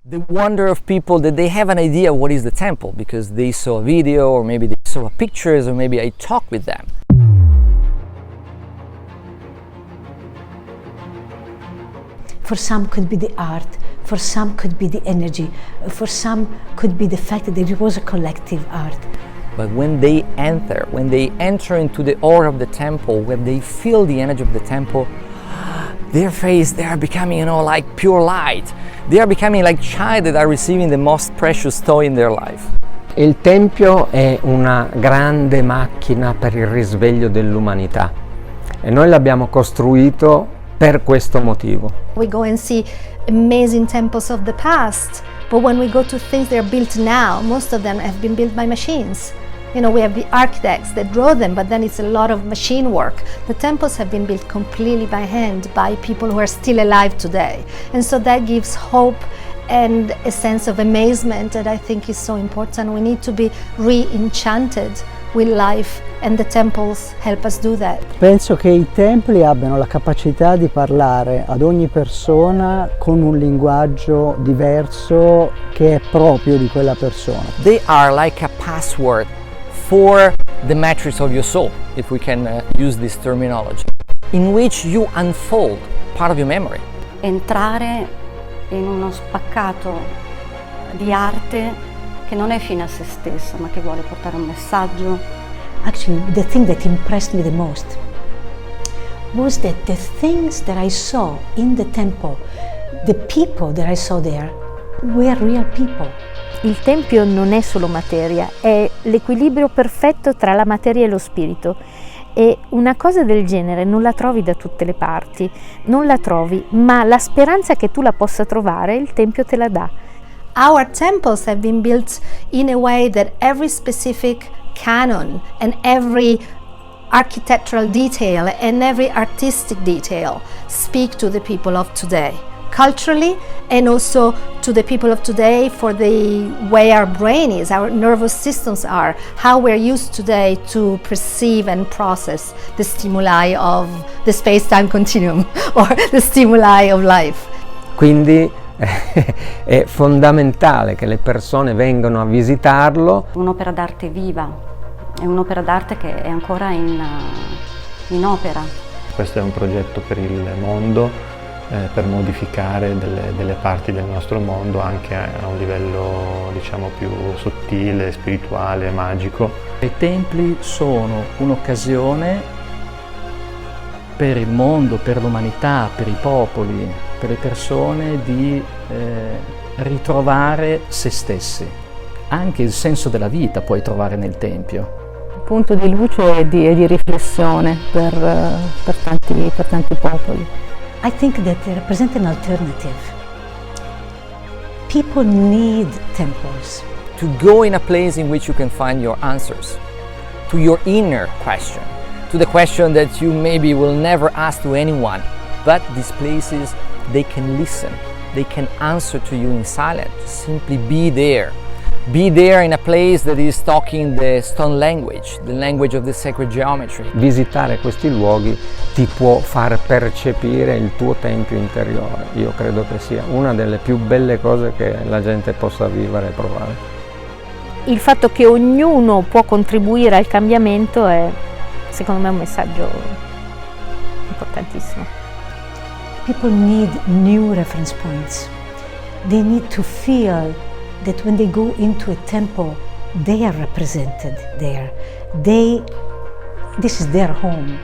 The wonder of people that they have an idea what is the temple because they saw a video or maybe they saw pictures or maybe I talked with them. For some could be the art, for some could be the energy, for some could be the fact that it was a collective art. But when they enter into the aura of the temple, when they feel the energy of the temple, their face, they are becoming, like pure light. They are becoming like child that are receiving the most precious toy in their life. Il Tempio è una grande macchina per il risveglio dell'umanità e noi l'abbiamo costruito per questo motivo. We go and see amazing temples of the past, but when we go to things that are built now, most of them have been built by machines. We have the architects that draw them, but then it's a lot of machine work. The temples have been built completely by hand by people who are still alive today. And so that gives hope and a sense of amazement that I think is so important. We need to be re-enchanted with life, and the temples help us do that. Penso che i templi abbiano la capacità di parlare ad ogni persona con un linguaggio diverso che è proprio di quella persona. They are like a password for the matrix of your soul, if we can use this terminology, in which you unfold part of your memory. Entrare in uno spaccato di arte che non è fine a se stessa, ma che vuole portare un messaggio. Actually, the thing that impressed me the most was that the things that I saw in the temple, the people that I saw there, were real people. Il Tempio non è solo materia, è l'equilibrio perfetto tra la materia e lo spirito. E una cosa del genere non la trovi da tutte le parti, non la trovi, ma la speranza che tu la possa trovare, il Tempio te la dà. Our temples have been built in a way that every specific canon and every architectural detail and every artistic detail speak to the people of today, culturally, and also to the people of today for the way our brain is, our nervous systems are, how we're used today to perceive and process the stimuli of the space-time continuum or the stimuli of life. Quindi è fondamentale che le persone vengano a visitarlo. Un'opera d'arte viva, è un'opera d'arte che è ancora in opera. Questo è un progetto per il mondo, per modificare delle parti del nostro mondo anche a un livello più sottile, spirituale, magico. I templi sono un'occasione per il mondo, per l'umanità, per i popoli, per le persone di ritrovare se stessi. Anche il senso della vita puoi trovare nel Tempio. Un punto di luce e di riflessione per tanti popoli. I think that they represent an alternative. People need temples. To go in a place in which you can find your answers to your inner question, to the question that you maybe will never ask to anyone, but these places, they can listen, they can answer to you in silence. Simply be there. Be there in a place that is talking the stone language, the language of the sacred geometry. Visitare questi luoghi ti può far percepire il tuo tempio interiore. Io credo che sia una delle più belle cose che la gente possa vivere e provare. Il fatto che ognuno può contribuire al cambiamento è, secondo me, un messaggio importantissimo. People need new reference points. They need to feel that when they go into a temple, they are represented there. This is their home.